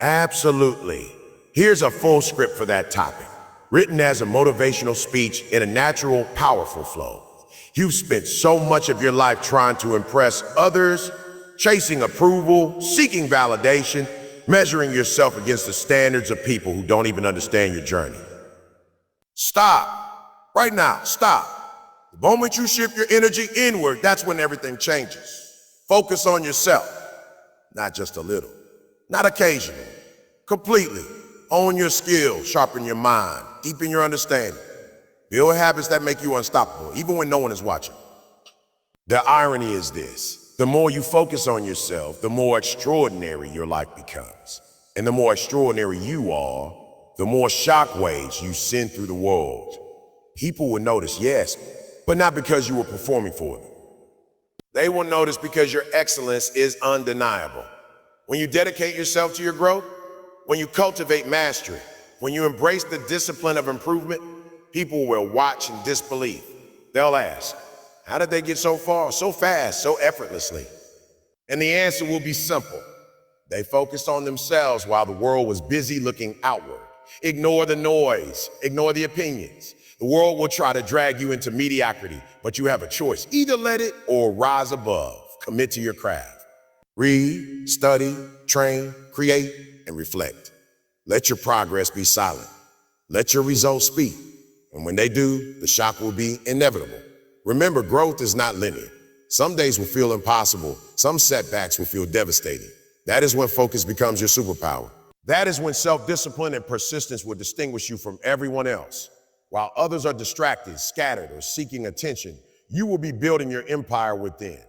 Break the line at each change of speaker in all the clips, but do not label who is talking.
Absolutely. Here's a full script for that topic, written as a motivational speech in a natural, powerful flow. You've spent so much of your life trying to impress others, chasing approval, seeking validation, measuring yourself against the standards of people who don't even understand your journey. Stop. Right now, stop. The moment you shift your energy inward, that's when everything changes. Focus on yourself, not just a little, not occasionally, completely. Own your skills, sharpen your mind, deepen your understanding. Build habits that make you unstoppable, even when no one is watching. The irony is this: the more you focus on yourself, the more extraordinary your life becomes. And the more extraordinary you are, the more shockwaves you send through the world. People will notice, yes, but not because you were performing for them. They will notice because your excellence is undeniable. When you dedicate yourself to your growth, when you cultivate mastery, when you embrace the discipline of improvement, people will watch in disbelief. They'll ask, how did they get so far, so fast, so effortlessly? And the answer will be simple. They focused on themselves while the world was busy looking outward. Ignore the noise, ignore the opinions. The world will try to drag you into mediocrity, but you have a choice. Either let it or rise above. Commit to your craft. Read, study, train, create, and reflect. Let your progress be silent. Let your results speak. And when they do, the shock will be inevitable. Remember, growth is not linear. Some days will feel impossible. Some setbacks will feel devastating. That is when focus becomes your superpower. That is when self-discipline and persistence will distinguish you from everyone else. While others are distracted, scattered, or seeking attention, you will be building your empire within.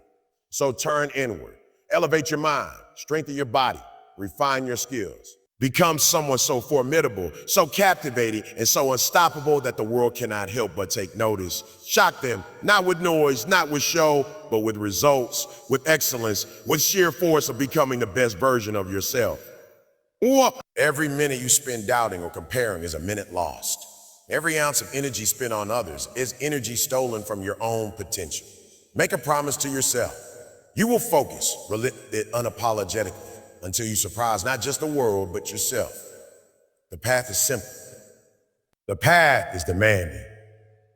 So turn inward, elevate your mind, strengthen your body, refine your skills. Become someone so formidable, so captivating, and so unstoppable that the world cannot help but take notice. Shock them, not with noise, not with show, but with results, with excellence, with sheer force of becoming the best version of yourself. Every minute you spend doubting or comparing is a minute lost. Every ounce of energy spent on others is energy stolen from your own potential. Make a promise to yourself. You will focus, relentlessly, unapologetically, until you surprise not just the world, but yourself. The path is simple. The path is demanding.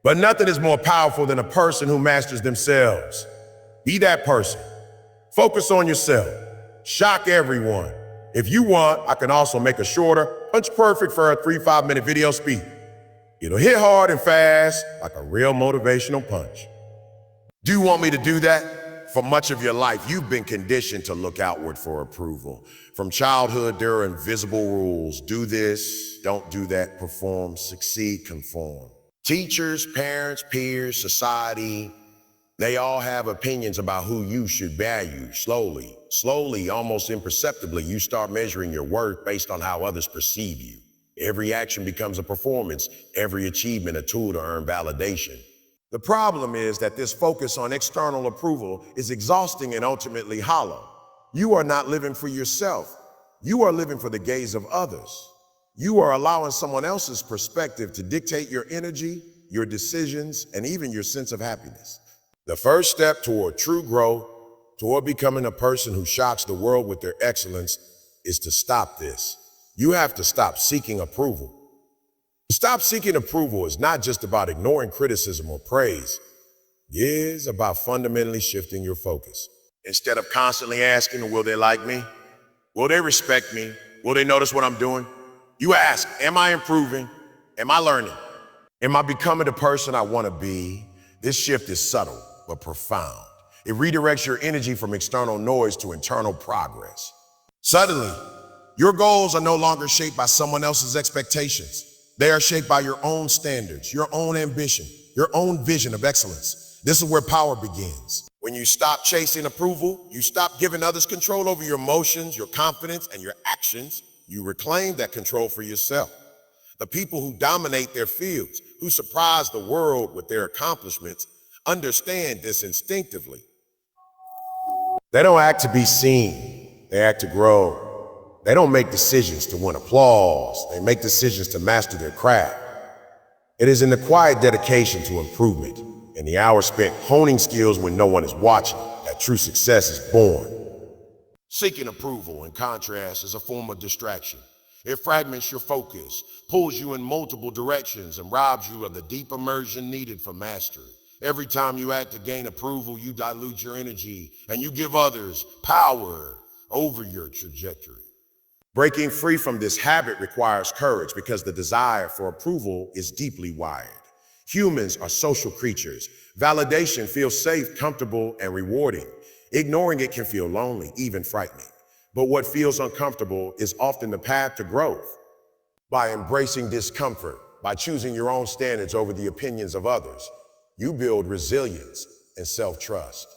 But nothing is more powerful than a person who masters themselves. Be that person. Focus on yourself. Shock everyone. If you want, I can also make a shorter, punch-perfect for a 3-5 minute video speech. It'll hit hard and fast, like a real motivational punch. Do you want me to do that? For much of your life, you've been conditioned to look outward for approval. From childhood, there are invisible rules. Do this, don't do that, perform, succeed, conform. Teachers, parents, peers, society, they all have opinions about who you should value. Slowly, almost imperceptibly, you start measuring your worth based on how others perceive you. Every action becomes a performance, every achievement a tool to earn validation. The problem is that this focus on external approval is exhausting and ultimately hollow. You are not living for yourself. You are living for the gaze of others. You are allowing someone else's perspective to dictate your energy, your decisions, and even your sense of happiness. The first step toward true growth, toward becoming a person who shocks the world with their excellence, is to stop this. You have to stop seeking approval. Stop seeking approval is not just about ignoring criticism or praise. It is about fundamentally shifting your focus. Instead of constantly asking, will they like me? Will they respect me? Will they notice what I'm doing? You ask, am I improving? Am I learning? Am I becoming the person I want to be? This shift is subtle, but profound. It redirects your energy from external noise to internal progress. Suddenly, your goals are no longer shaped by someone else's expectations. They are shaped by your own standards, your own ambition, your own vision of excellence. This is where power begins. When you stop chasing approval, you stop giving others control over your emotions, your confidence, and your actions. You reclaim that control for yourself. The people who dominate their fields, who surprise the world with their accomplishments, understand this instinctively. They don't act to be seen, they act to grow. They don't make decisions to win applause. They make decisions to master their craft. It is in the quiet dedication to improvement and the hours spent honing skills when no one is watching that true success is born. Seeking approval, in contrast, is a form of distraction. It fragments your focus, pulls you in multiple directions, and robs you of the deep immersion needed for mastery. Every time you act to gain approval, you dilute your energy and you give others power over your trajectory. Breaking free from this habit requires courage because the desire for approval is deeply wired. Humans are social creatures. Validation feels safe, comfortable, and rewarding. Ignoring it can feel lonely, even frightening. But what feels uncomfortable is often the path to growth. By embracing discomfort, by choosing your own standards over the opinions of others, you build resilience and self-trust.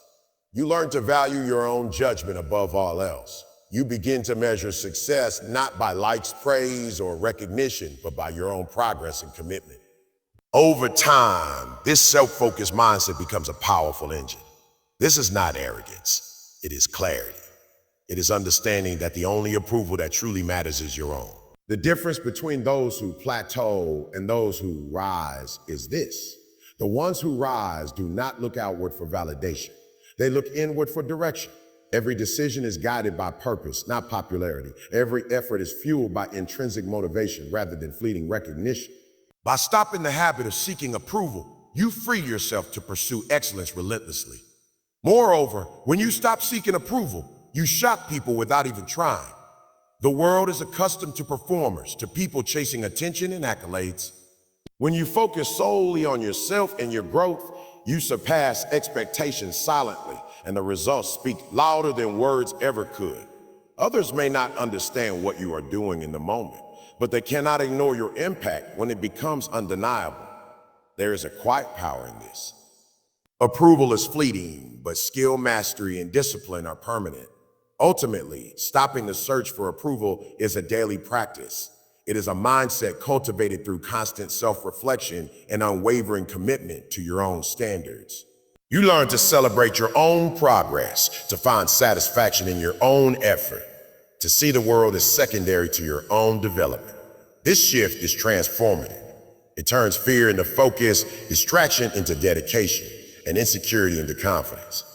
You learn to value your own judgment above all else. You begin to measure success not by likes, praise, or recognition, but by your own progress and commitment. Over time, this self-focused mindset becomes a powerful engine. This is not arrogance, it is clarity. It is understanding that the only approval that truly matters is your own. The difference between those who plateau and those who rise is this. The ones who rise do not look outward for validation. They look inward for direction. Every decision is guided by purpose, not popularity. Every effort is fueled by intrinsic motivation rather than fleeting recognition. By stopping the habit of seeking approval, you free yourself to pursue excellence relentlessly. Moreover, when you stop seeking approval, you shock people without even trying. The world is accustomed to performers, to people chasing attention and accolades. When you focus solely on yourself and your growth, you surpass expectations silently, and the results speak louder than words ever could. Others may not understand what you are doing in the moment, but they cannot ignore your impact when it becomes undeniable. There is a quiet power in this. Approval is fleeting, but skill, mastery, and discipline are permanent. Ultimately, stopping the search for approval is a daily practice. It is a mindset cultivated through constant self-reflection and unwavering commitment to your own standards. You learn to celebrate your own progress, to find satisfaction in your own effort, to see the world as secondary to your own development. This shift is transformative. It turns fear into focus, distraction into dedication, and insecurity into confidence.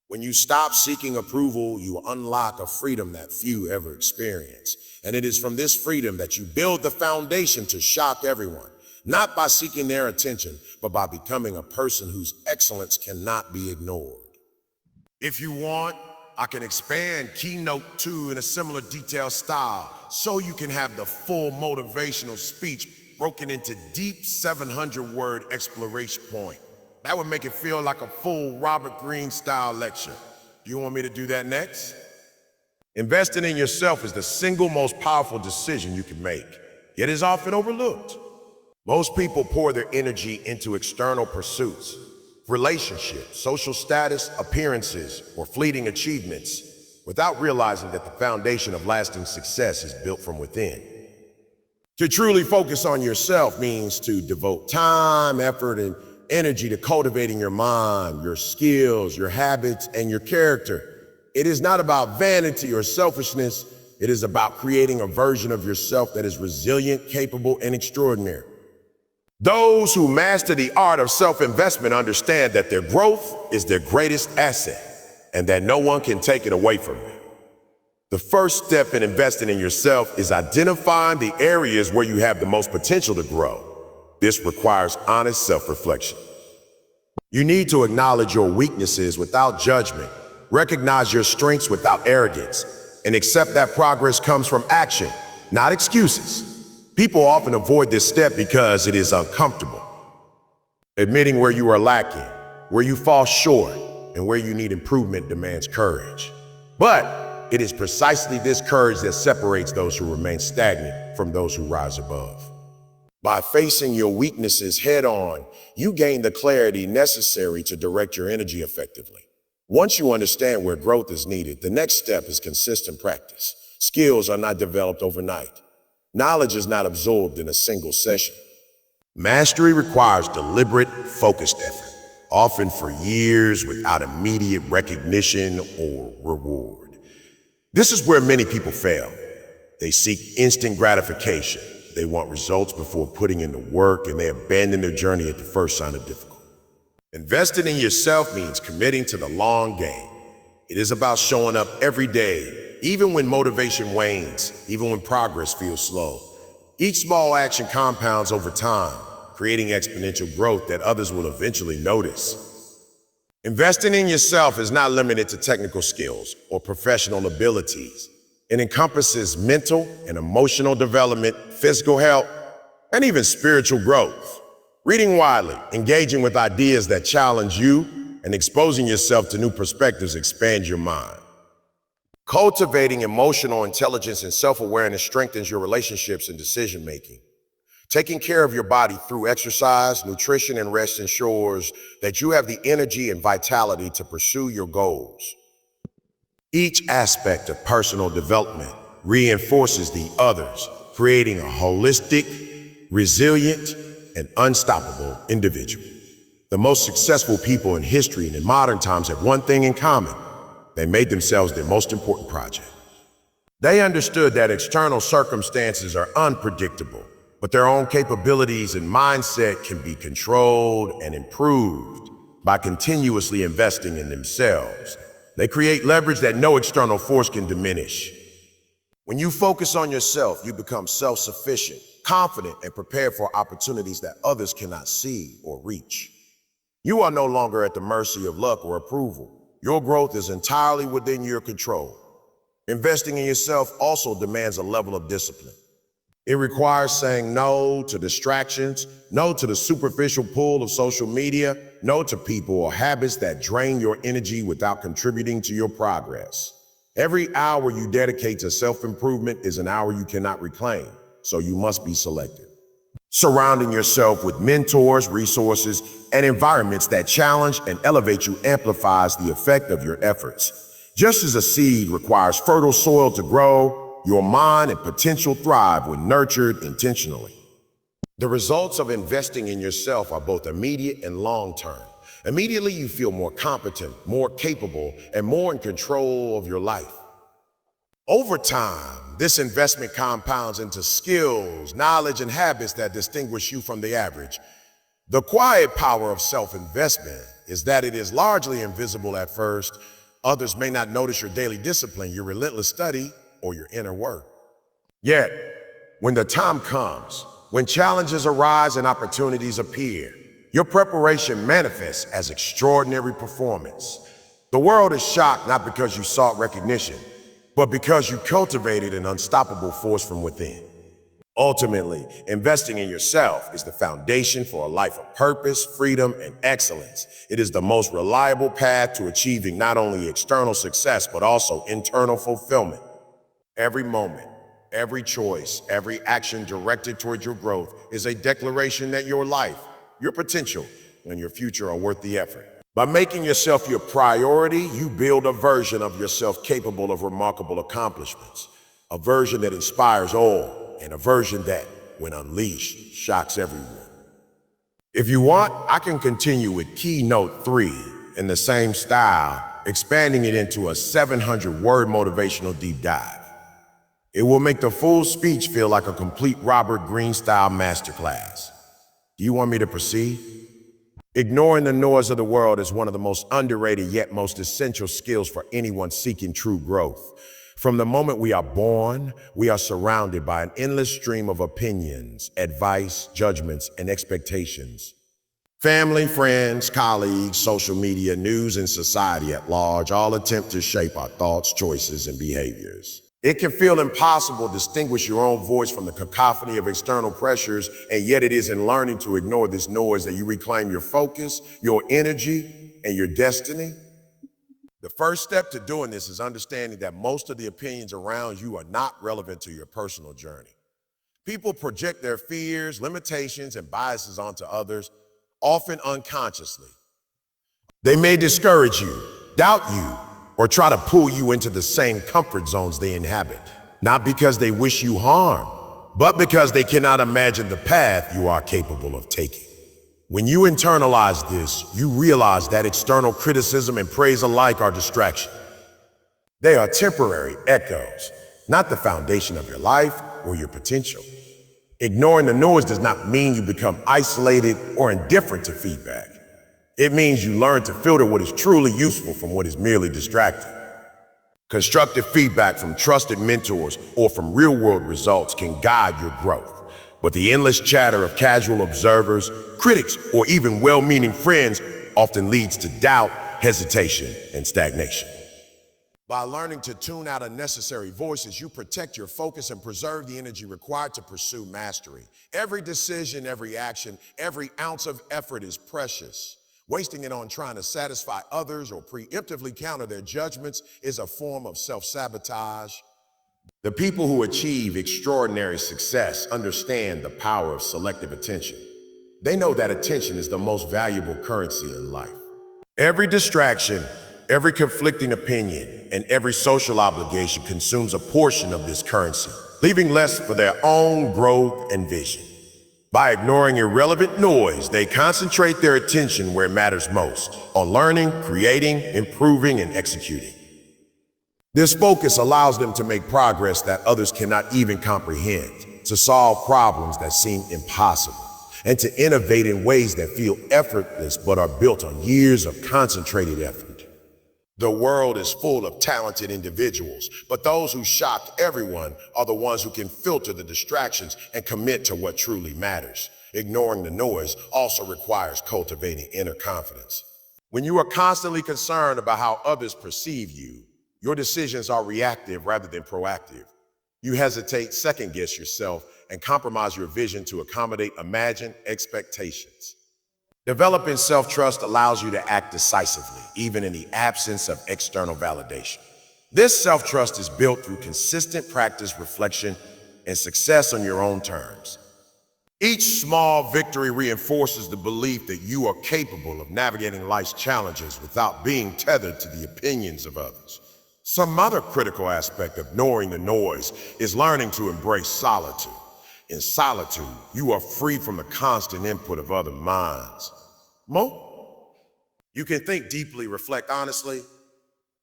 When you stop seeking approval, you unlock a freedom that few ever experience. And it is from this freedom that you build the foundation to shock everyone, not by seeking their attention, but by becoming a person whose excellence cannot be ignored. If you want, I can expand Keynote 2 in a similar detailed style so you can have the full motivational speech broken into deep 700-word exploration point. That would make it feel like a full Robert Greene style lecture. Do you want me to do that next? Investing in yourself is the single most powerful decision you can make, yet is often overlooked. Most people pour their energy into external pursuits, relationships, social status, appearances, or fleeting achievements, without realizing that the foundation of lasting success is built from within. To truly focus on yourself means to devote time, effort, and energy to cultivating your mind, your skills, your habits, and your character. It is not about vanity or selfishness. It is about creating a version of yourself that is resilient, capable, and extraordinary. Those who master the art of self-investment understand that their growth is their greatest asset and that no one can take it away from them. The first step in investing in yourself is identifying the areas where you have the most potential to grow. This requires honest self-reflection. You need to acknowledge your weaknesses without judgment, recognize your strengths without arrogance, and accept that progress comes from action, not excuses. People often avoid this step because it is uncomfortable. Admitting where you are lacking, where you fall short, and where you need improvement demands courage. But it is precisely this courage that separates those who remain stagnant from those who rise above. By facing your weaknesses head on, you gain the clarity necessary to direct your energy effectively. Once you understand where growth is needed, the next step is consistent practice. Skills are not developed overnight. Knowledge is not absorbed in a single session. Mastery requires deliberate, focused effort, often for years without immediate recognition or reward. This is where many people fail. They seek instant gratification. They want results before putting in the work, and they abandon their journey at the first sign of difficulty. Investing in yourself means committing to the long game. It is about showing up every day, even when motivation wanes, even when progress feels slow. Each small action compounds over time, creating exponential growth that others will eventually notice. Investing in yourself is not limited to technical skills or professional abilities. It encompasses mental and emotional development, physical health, and even spiritual growth. Reading widely, engaging with ideas that challenge you, and exposing yourself to new perspectives expands your mind. Cultivating emotional intelligence and self-awareness strengthens your relationships and decision-making. Taking care of your body through exercise, nutrition, and rest ensures that you have the energy and vitality to pursue your goals. Each aspect of personal development reinforces the others, creating a holistic, resilient, and unstoppable individual. The most successful people in history and in modern times have one thing in common. They made themselves their most important project. They understood that external circumstances are unpredictable, but their own capabilities and mindset can be controlled and improved by continuously investing in themselves. They create leverage that no external force can diminish. When you focus on yourself, you become self-sufficient, confident, and prepared for opportunities that others cannot see or reach. You are no longer at the mercy of luck or approval. Your growth is entirely within your control. Investing in yourself also demands a level of discipline. It requires saying no to distractions, no to the superficial pull of social media, no to people or habits that drain your energy without contributing to your progress. Every hour you dedicate to self-improvement is an hour you cannot reclaim, so you must be selective. Surrounding yourself with mentors, resources, and environments that challenge and elevate you amplifies the effect of your efforts. Just as a seed requires fertile soil to grow, your mind and potential thrive when nurtured intentionally. The results of investing in yourself are both immediate and long-term. Immediately, you feel more competent, more capable, and more in control of your life. Over time, this investment compounds into skills, knowledge, and habits that distinguish you from the average. The quiet power of self-investment is that it is largely invisible at first. Others may not notice your daily discipline, your relentless study, or your inner work. Yet, when the time comes, when challenges arise and opportunities appear, your preparation manifests as extraordinary performance. The world is shocked not because you sought recognition, but because you cultivated an unstoppable force from within. Ultimately, investing in yourself is the foundation for a life of purpose, freedom, and excellence. It is the most reliable path to achieving not only external success, but also internal fulfillment. Every moment, every choice, every action directed toward your growth is a declaration that your life, your potential, and your future are worth the effort. By making yourself your priority, you build a version of yourself capable of remarkable accomplishments, a version that inspires awe, and a version that, when unleashed, shocks everyone. If you want, I can continue with keynote 3 in the same style, expanding it into a 700-word motivational deep dive. It will make the full speech feel like a complete Robert Greene-style masterclass. Do you want me to proceed? Ignoring the noise of the world is one of the most underrated yet most essential skills for anyone seeking true growth. From the moment we are born, we are surrounded by an endless stream of opinions, advice, judgments, and expectations. Family, friends, colleagues, social media, news, and society at large all attempt to shape our thoughts, choices, and behaviors. It can feel impossible to distinguish your own voice from the cacophony of external pressures, and yet it is in learning to ignore this noise that you reclaim your focus, your energy, and your destiny. The first step to doing this is understanding that most of the opinions around you are not relevant to your personal journey. People project their fears, limitations, and biases onto others, often unconsciously. They may discourage you, doubt you, or try to pull you into the same comfort zones they inhabit, not because they wish you harm, but because they cannot imagine the path you are capable of taking. When you internalize this, you realize that external criticism and praise alike are distraction. They are temporary echoes, not the foundation of your life or your potential. Ignoring the noise does not mean you become isolated or indifferent to feedback. It means you learn to filter what is truly useful from what is merely distracting. Constructive feedback from trusted mentors or from real-world results can guide your growth. But the endless chatter of casual observers, critics, or even well-meaning friends often leads to doubt, hesitation, and stagnation. By learning to tune out unnecessary voices, you protect your focus and preserve the energy required to pursue mastery. Every decision, every action, every ounce of effort is precious. Wasting it on trying to satisfy others or preemptively counter their judgments is a form of self-sabotage. The people who achieve extraordinary success understand the power of selective attention. They know that attention is the most valuable currency in life. Every distraction, every conflicting opinion, and every social obligation consumes a portion of this currency, leaving less for their own growth and vision. By ignoring irrelevant noise, they concentrate their attention where it matters most, on learning, creating, improving, and executing. This focus allows them to make progress that others cannot even comprehend, to solve problems that seem impossible, and to innovate in ways that feel effortless but are built on years of concentrated effort. The world is full of talented individuals, but those who shock everyone are the ones who can filter the distractions and commit to what truly matters. Ignoring the noise also requires cultivating inner confidence. When you are constantly concerned about how others perceive you, your decisions are reactive rather than proactive. You hesitate, second-guess yourself, and compromise your vision to accommodate imagined expectations. Developing self-trust allows you to act decisively, even in the absence of external validation. This self-trust is built through consistent practice, reflection, and success on your own terms. Each small victory reinforces the belief that you are capable of navigating life's challenges without being tethered to the opinions of others. Some other critical aspect of ignoring the noise is learning to embrace solitude. In solitude, you are free from the constant input of other minds. You can think deeply, reflect honestly,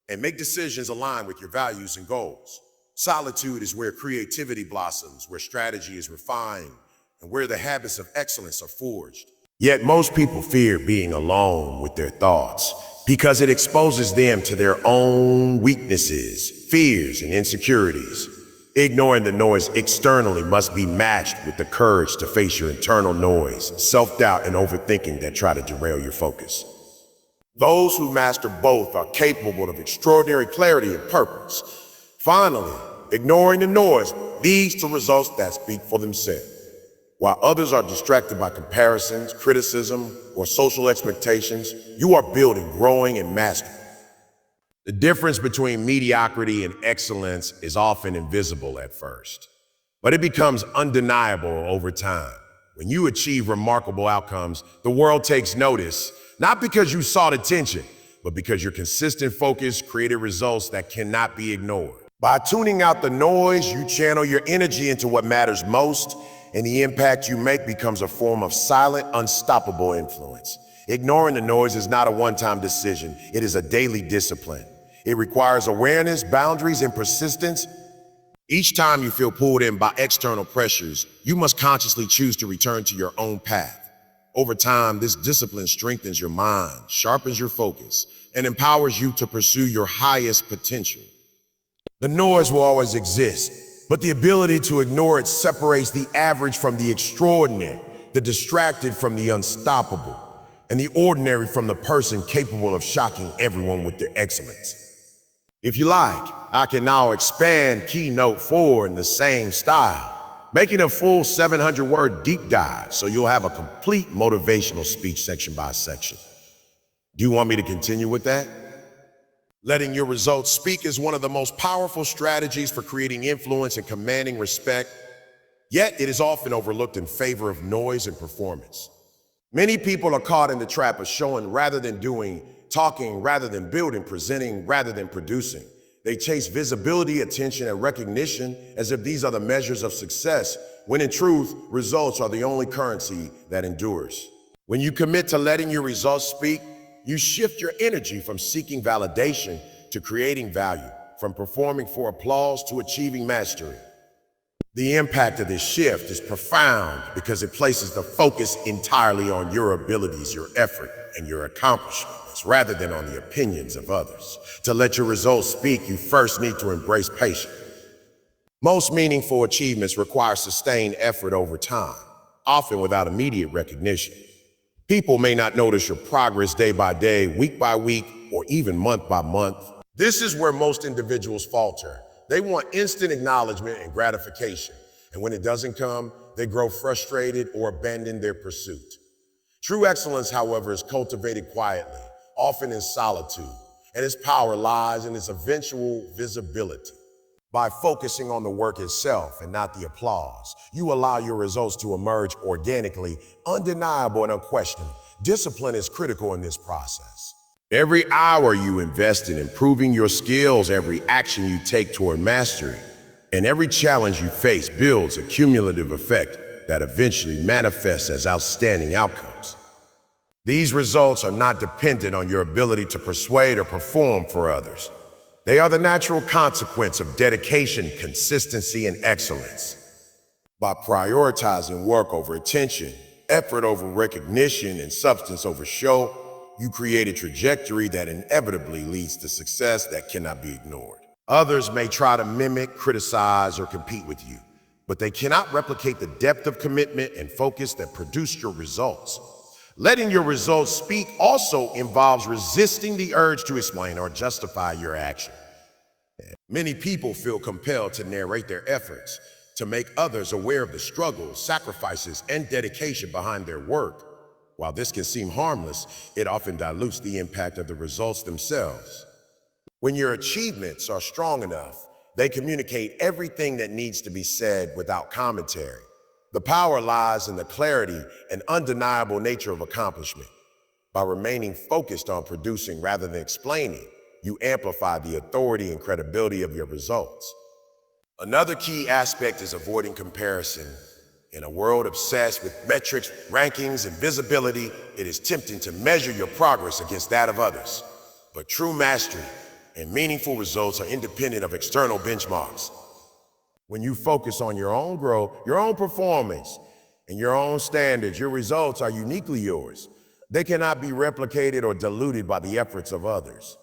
and make decisions aligned with your values and goals. Solitude is where creativity blossoms, where strategy is refined, and where the habits of excellence are forged. Yet most people fear being alone with their thoughts because it exposes them to their own weaknesses, fears, and insecurities. Ignoring the noise externally must be matched with the courage to face your internal noise, self-doubt, and overthinking that try to derail your focus. Those who master both are capable of extraordinary clarity and purpose. Finally, ignoring the noise leads to results that speak for themselves. While others are distracted by comparisons, criticism, or social expectations, you are building, growing, and mastering. The difference between mediocrity and excellence is often invisible at first, but it becomes undeniable over time. When you achieve remarkable outcomes, the world takes notice, not because you sought attention, but because your consistent focus created results that cannot be ignored. By tuning out the noise, you channel your energy into what matters most, and the impact you make becomes a form of silent, unstoppable influence. Ignoring the noise is not a one-time decision. It is a daily discipline. It requires awareness, boundaries, and persistence. Each time you feel pulled in by external pressures, you must consciously choose to return to your own path. Over time, this discipline strengthens your mind, sharpens your focus, and empowers you to pursue your highest potential. The noise will always exist, but the ability to ignore it separates the average from the extraordinary, the distracted from the unstoppable, and the ordinary from the person capable of shocking everyone with their excellence. If you like, I can now expand Keynote 4 in the same style, making a full 700-word deep dive so you'll have a complete motivational speech section by section. Do you want me to continue with that? Letting your results speak is one of the most powerful strategies for creating influence and commanding respect, yet it is often overlooked in favor of noise and performance. Many people are caught in the trap of showing rather than doing, talking rather than building, presenting rather than producing. They chase visibility, attention, and recognition as if these are the measures of success, when in truth, results are the only currency that endures. When you commit to letting your results speak, you shift your energy from seeking validation to creating value, from performing for applause to achieving mastery. The impact of this shift is profound because it places the focus entirely on your abilities, your effort, and your accomplishments, rather than on the opinions of others. To let your results speak, you first need to embrace patience. Most meaningful achievements require sustained effort over time, often without immediate recognition. People may not notice your progress day by day, week by week, or even month by month. This is where most individuals falter. They want instant acknowledgement and gratification, and when it doesn't come, they grow frustrated or abandon their pursuit. True excellence, however, is cultivated quietly, often in solitude, and its power lies in its eventual visibility. By focusing on the work itself and not the applause, you allow your results to emerge organically, undeniable and unquestionable. Discipline is critical in this process. Every hour you invest in improving your skills, every action you take toward mastery, and every challenge you face builds a cumulative effect that eventually manifests as outstanding outcomes. These results are not dependent on your ability to persuade or perform for others. They are the natural consequence of dedication, consistency, and excellence. By prioritizing work over attention, effort over recognition, and substance over show, you create a trajectory that inevitably leads to success that cannot be ignored. Others may try to mimic, criticize, or compete with you, but they cannot replicate the depth of commitment and focus that produced your results. Letting your results speak also involves resisting the urge to explain or justify your action. Many people feel compelled to narrate their efforts, to make others aware of the struggles, sacrifices, and dedication behind their work. While this can seem harmless, it often dilutes the impact of the results themselves. When your achievements are strong enough, they communicate everything that needs to be said without commentary. The power lies in the clarity and undeniable nature of accomplishment. By remaining focused on producing rather than explaining, you amplify the authority and credibility of your results. Another key aspect is avoiding comparison. In a world obsessed with metrics, rankings, and visibility, it is tempting to measure your progress against that of others. But true mastery and meaningful results are independent of external benchmarks. When you focus on your own growth, your own performance, and your own standards, your results are uniquely yours. They cannot be replicated or diluted by the efforts of others.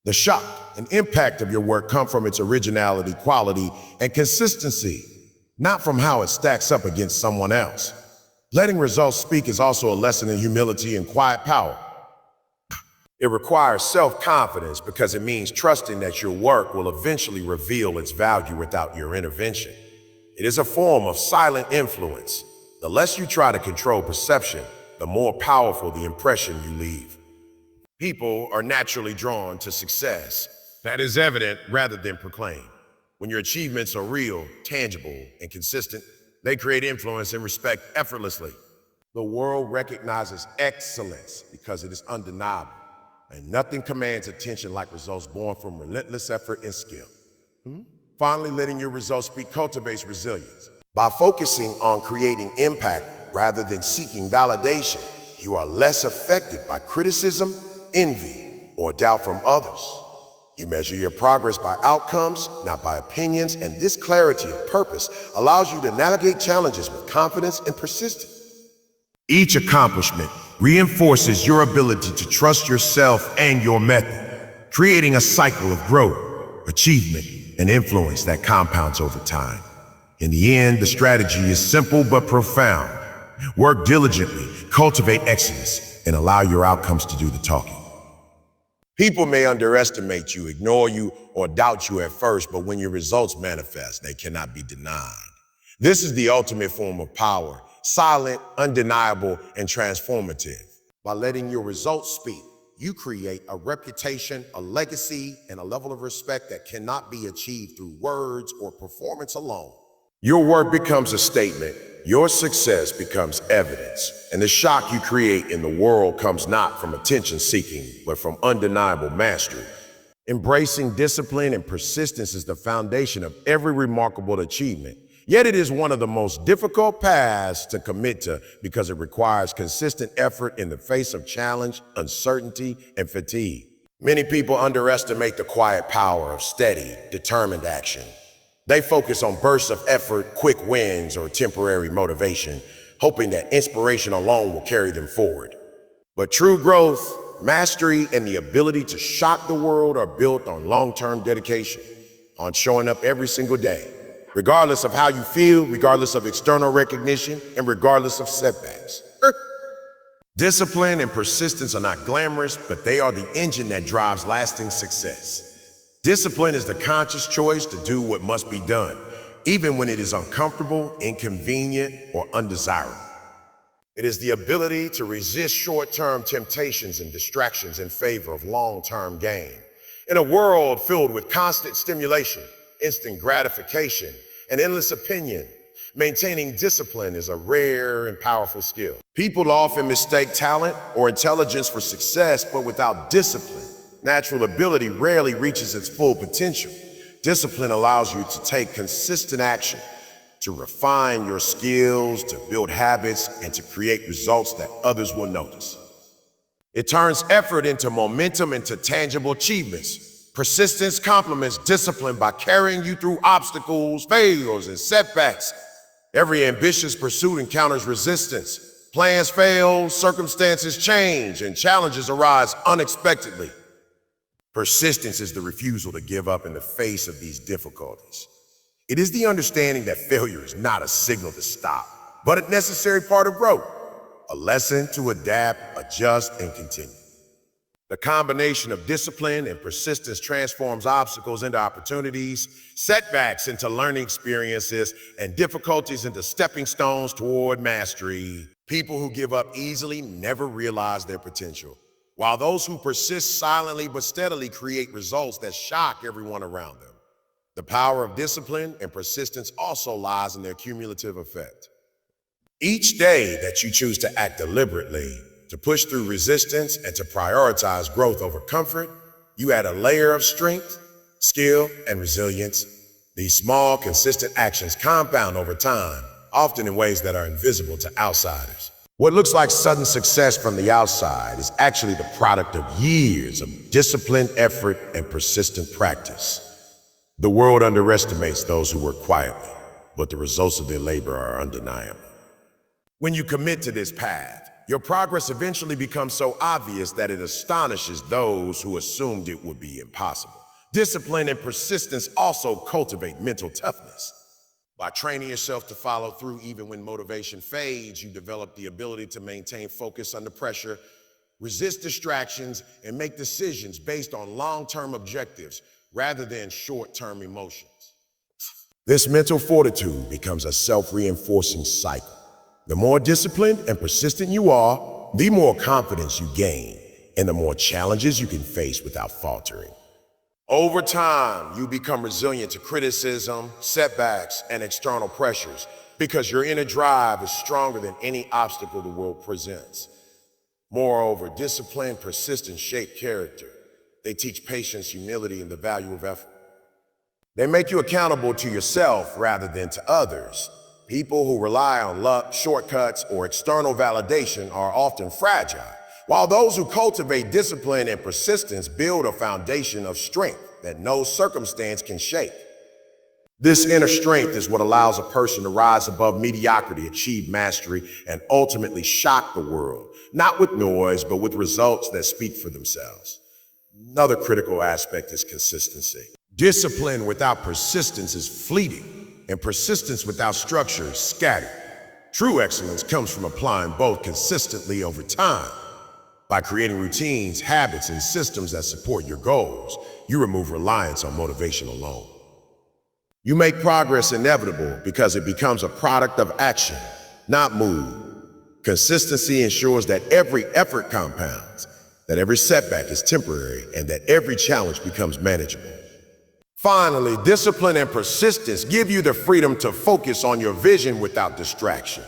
The shock and impact of your work come from its originality, quality, and consistency, not from how it stacks up against someone else. Letting results speak is also a lesson in humility and quiet power. It requires self-confidence because it means trusting that your work will eventually reveal its value without your intervention. It is a form of silent influence. The less you try to control perception, the more powerful the impression you leave. People are naturally drawn to success that is evident rather than proclaimed. When your achievements are real, tangible, and consistent, they create influence and respect effortlessly. The world recognizes excellence because it is undeniable, and nothing commands attention like results born from relentless effort and skill. Finally, letting your results speak cultivates resilience. By focusing on creating impact rather than seeking validation, you are less affected by criticism, envy, or doubt from others. You measure your progress by outcomes, not by opinions, and this clarity of purpose allows you to navigate challenges with confidence and persistence. Each accomplishment reinforces your ability to trust yourself and your method, creating a cycle of growth, achievement, and influence that compounds over time. In the end, the strategy is simple but profound. Work diligently, cultivate excellence, and allow your outcomes to do the talking. People may underestimate you, ignore you, or doubt you at first, but when your results manifest, they cannot be denied. This is the ultimate form of power, silent, undeniable, and transformative. By letting your results speak, you create a reputation, a legacy, and a level of respect that cannot be achieved through words or performance alone. Your work becomes a statement, your success becomes evidence, and the shock you create in the world comes not from attention seeking, but from undeniable mastery. Embracing discipline and persistence is the foundation of every remarkable achievement. Yet it is one of the most difficult paths to commit to because it requires consistent effort in the face of challenge, uncertainty, and fatigue. Many people underestimate the quiet power of steady, determined action. They focus on bursts of effort, quick wins, or temporary motivation, hoping that inspiration alone will carry them forward. But true growth, mastery, and the ability to shock the world are built on long-term dedication, on showing up every single day, regardless of how you feel, regardless of external recognition, and regardless of setbacks. Discipline and persistence are not glamorous, but they are the engine that drives lasting success. Discipline is the conscious choice to do what must be done, even when it is uncomfortable, inconvenient, or undesirable. It is the ability to resist short-term temptations and distractions in favor of long-term gain. In a world filled with constant stimulation, instant gratification, and endless opinion, maintaining discipline is a rare and powerful skill. People often mistake talent or intelligence for success, but without discipline, natural ability rarely reaches its full potential. Discipline allows you to take consistent action, to refine your skills, to build habits, and to create results that others will notice. It turns effort into momentum, into tangible achievements. Persistence complements discipline by carrying you through obstacles, failures, and setbacks. Every ambitious pursuit encounters resistance. Plans fail, circumstances change, and challenges arise unexpectedly. Persistence is the refusal to give up in the face of these difficulties. It is the understanding that failure is not a signal to stop, but a necessary part of growth, a lesson to adapt, adjust, and continue. The combination of discipline and persistence transforms obstacles into opportunities, setbacks into learning experiences, and difficulties into stepping stones toward mastery. People who give up easily never realize their potential, while those who persist silently but steadily create results that shock everyone around them. The power of discipline and persistence also lies in their cumulative effect. Each day that you choose to act deliberately, to push through resistance, and to prioritize growth over comfort, you add a layer of strength, skill, and resilience. These small, consistent actions compound over time, often in ways that are invisible to outsiders. What looks like sudden success from the outside is actually the product of years of disciplined effort and persistent practice. The world underestimates those who work quietly, but the results of their labor are undeniable. When you commit to this path, your progress eventually becomes so obvious that it astonishes those who assumed it would be impossible. Discipline and persistence also cultivate mental toughness. By training yourself to follow through even when motivation fades, you develop the ability to maintain focus under pressure, resist distractions, and make decisions based on long-term objectives rather than short-term emotions. This mental fortitude becomes a self-reinforcing cycle. The more disciplined and persistent you are, the more confidence you gain, and the more challenges you can face without faltering. Over time, you become resilient to criticism, setbacks, and external pressures because your inner drive is stronger than any obstacle the world presents. Moreover, discipline, persistence shape character. They teach patience, humility, and the value of effort. They make you accountable to yourself rather than to others. People who rely on luck, shortcuts, or external validation are often fragile, while those who cultivate discipline and persistence build a foundation of strength that no circumstance can shake. This inner strength is what allows a person to rise above mediocrity, achieve mastery, and ultimately shock the world, not with noise, but with results that speak for themselves. Another critical aspect is consistency. Discipline without persistence is fleeting, and persistence without structure is scattered. True excellence comes from applying both consistently over time. By creating routines, habits, and systems that support your goals, you remove reliance on motivation alone. You make progress inevitable because it becomes a product of action, not mood. Consistency ensures that every effort compounds, that every setback is temporary, and that every challenge becomes manageable. Finally, discipline and persistence give you the freedom to focus on your vision without distraction.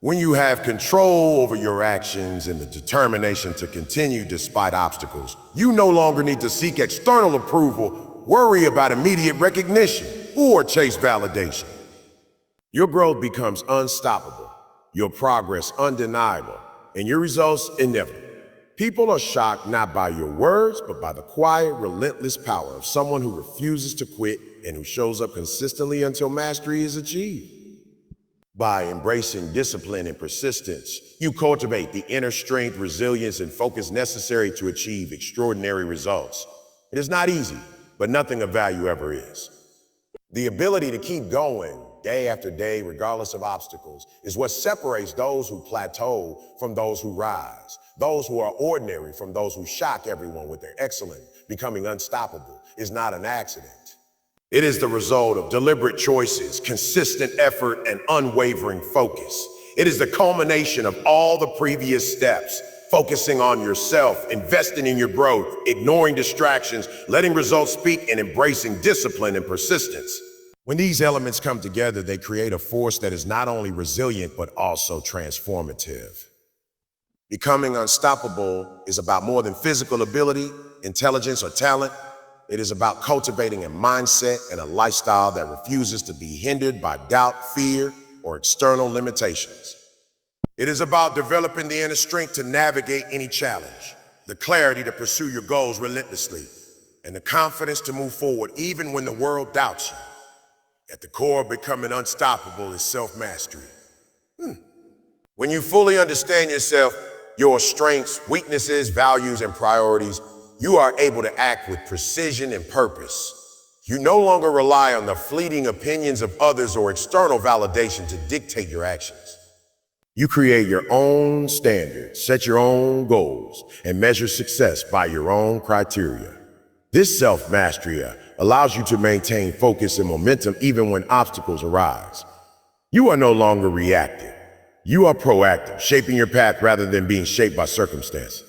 When you have control over your actions and the determination to continue despite obstacles, you no longer need to seek external approval, worry about immediate recognition, or chase validation. Your growth becomes unstoppable, your progress undeniable, and your results inevitable. People are shocked not by your words, but by the quiet, relentless power of someone who refuses to quit and who shows up consistently until mastery is achieved. By embracing discipline and persistence, you cultivate the inner strength, resilience, and focus necessary to achieve extraordinary results. It is not easy, but nothing of value ever is. The ability to keep going day after day, regardless of obstacles, is what separates those who plateau from those who rise, those who are ordinary from those who shock everyone with their excellence. Becoming unstoppable is not an accident. It is the result of deliberate choices, consistent effort, and unwavering focus. It is the culmination of all the previous steps, focusing on yourself, investing in your growth, ignoring distractions, letting results speak, and embracing discipline and persistence. When these elements come together, they create a force that is not only resilient, but also transformative. Becoming unstoppable is about more than physical ability, intelligence, or talent. It is about cultivating a mindset and a lifestyle that refuses to be hindered by doubt, fear, or external limitations. It is about developing the inner strength to navigate any challenge, the clarity to pursue your goals relentlessly, and the confidence to move forward even when the world doubts you. At the core of becoming unstoppable is self-mastery. When you fully understand yourself, your strengths, weaknesses, values, and priorities, you are able to act with precision and purpose. You no longer rely on the fleeting opinions of others or external validation to dictate your actions. You create your own standards, set your own goals, and measure success by your own criteria. This self-mastery allows you to maintain focus and momentum even when obstacles arise. You are no longer reactive. You are proactive, shaping your path rather than being shaped by circumstances.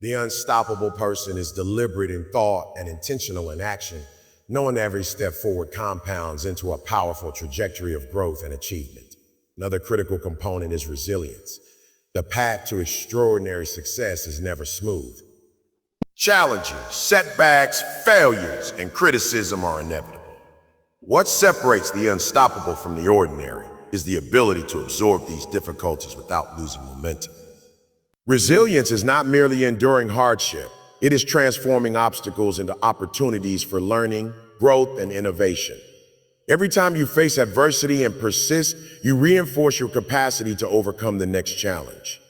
The unstoppable person is deliberate in thought and intentional in action, knowing every step forward compounds into a powerful trajectory of growth and achievement. Another critical component is resilience. The path to extraordinary success is never smooth. Challenges, setbacks, failures, and criticism are inevitable. What separates the unstoppable from the ordinary is the ability to absorb these difficulties without losing momentum. Resilience is not merely enduring hardship, it is transforming obstacles into opportunities for learning, growth, and innovation. Every time you face adversity and persist, you reinforce your capacity to overcome the next challenge.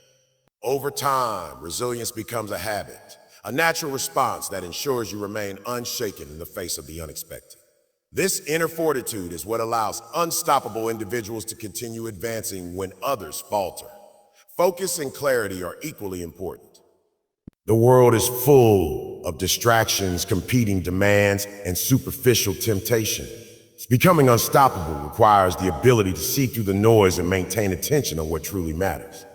Over time, resilience becomes a habit, a natural response that ensures you remain unshaken in the face of the unexpected. This inner fortitude is what allows unstoppable individuals to continue advancing when others falter. Focus and clarity are equally important. The world is full of distractions, competing demands, and superficial temptation. Becoming unstoppable requires the ability to see through the noise and maintain attention on what truly matters.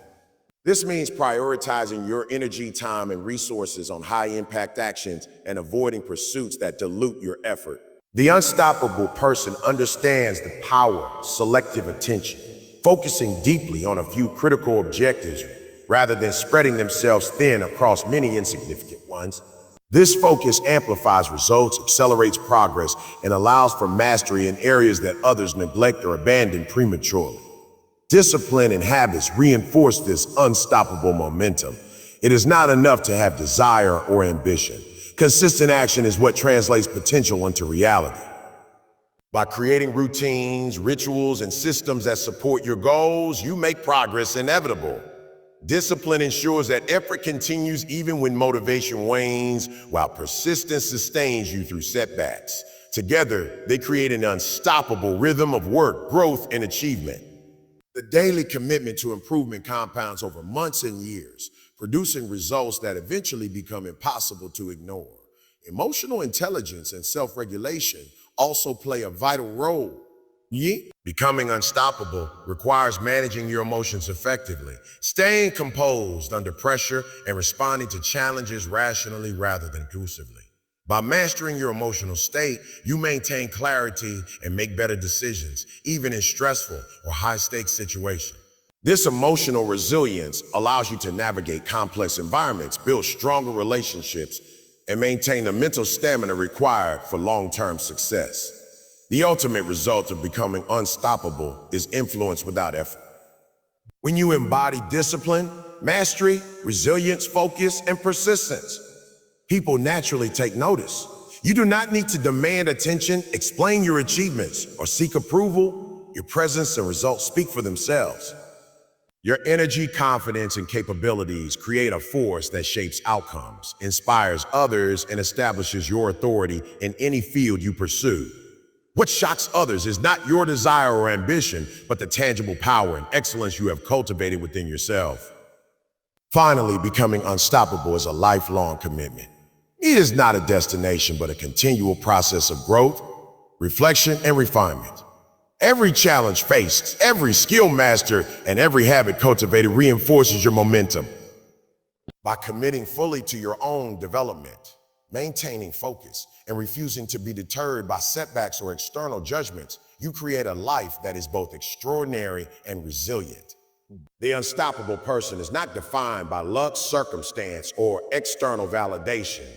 This means prioritizing your energy, time, and resources on high-impact actions and avoiding pursuits that dilute your effort. The unstoppable person understands the power of selective attention, focusing deeply on a few critical objectives rather than spreading themselves thin across many insignificant ones. This focus amplifies results, accelerates progress, and allows for mastery in areas that others neglect or abandon prematurely. Discipline and habits reinforce this unstoppable momentum. It is not enough to have desire or ambition. Consistent action is what translates potential into reality. By creating routines, rituals, and systems that support your goals, you make progress inevitable. Discipline ensures that effort continues even when motivation wanes, while persistence sustains you through setbacks. Together, they create an unstoppable rhythm of work, growth, and achievement. The daily commitment to improvement compounds over months and years, producing results that eventually become impossible to ignore. Emotional intelligence and self-regulation also play a vital role. Becoming unstoppable requires managing your emotions effectively, staying composed under pressure, and responding to challenges rationally rather than impulsively. By mastering your emotional state, you maintain clarity and make better decisions, even in stressful or high-stakes situations. This emotional resilience allows you to navigate complex environments, build stronger relationships, and maintain the mental stamina required for long-term success. The ultimate result of becoming unstoppable is influence without effort. When you embody discipline, mastery, resilience, focus, and persistence, people naturally take notice. You do not need to demand attention, explain your achievements, or seek approval. Your presence and results speak for themselves. Your energy, confidence, and capabilities create a force that shapes outcomes, inspires others, and establishes your authority in any field you pursue. What shocks others is not your desire or ambition, but the tangible power and excellence you have cultivated within yourself. Finally, becoming unstoppable is a lifelong commitment. It is not a destination, but a continual process of growth, reflection, and refinement. Every challenge faced, every skill mastered, and every habit cultivated reinforces your momentum. By committing fully to your own development, maintaining focus, and refusing to be deterred by setbacks or external judgments, you create a life that is both extraordinary and resilient. The unstoppable person is not defined by luck, circumstance, or external validation.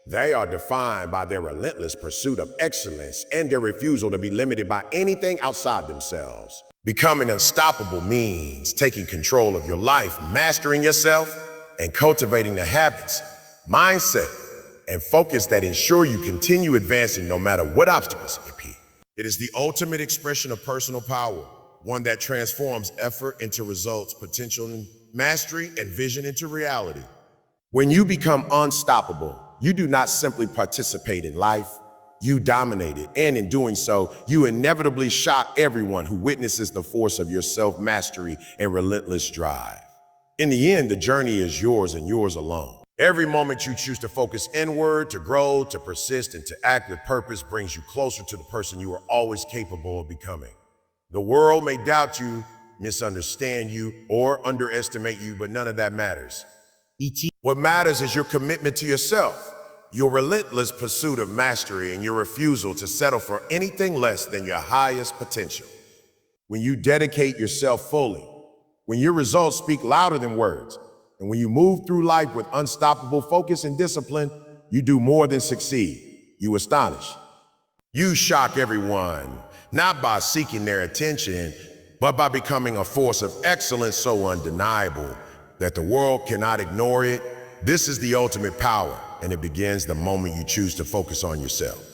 They are defined by their relentless pursuit of excellence and their refusal to be limited by anything outside themselves. Becoming unstoppable means taking control of your life, mastering yourself, and cultivating the habits, mindset, and focus that ensure you continue advancing no matter what obstacles appear. It is the ultimate expression of personal power, one that transforms effort into results, potential and mastery, and vision into reality. When you become unstoppable, you do not simply participate in life, you dominate it, and in doing so, you inevitably shock everyone who witnesses the force of your self-mastery and relentless drive. In the end, the journey is yours and yours alone. Every moment you choose to focus inward, to grow, to persist, and to act with purpose brings you closer to the person you are always capable of becoming. The world may doubt you, misunderstand you, or underestimate you, but none of that matters. What matters is your commitment to yourself, your relentless pursuit of mastery, and your refusal to settle for anything less than your highest potential. When you dedicate yourself fully, when your results speak louder than words, and when you move through life with unstoppable focus and discipline, you do more than succeed. You astonish. You shock everyone, not by seeking their attention, but by becoming a force of excellence so undeniable that the world cannot ignore it. This is the ultimate power, and it begins the moment you choose to focus on yourself.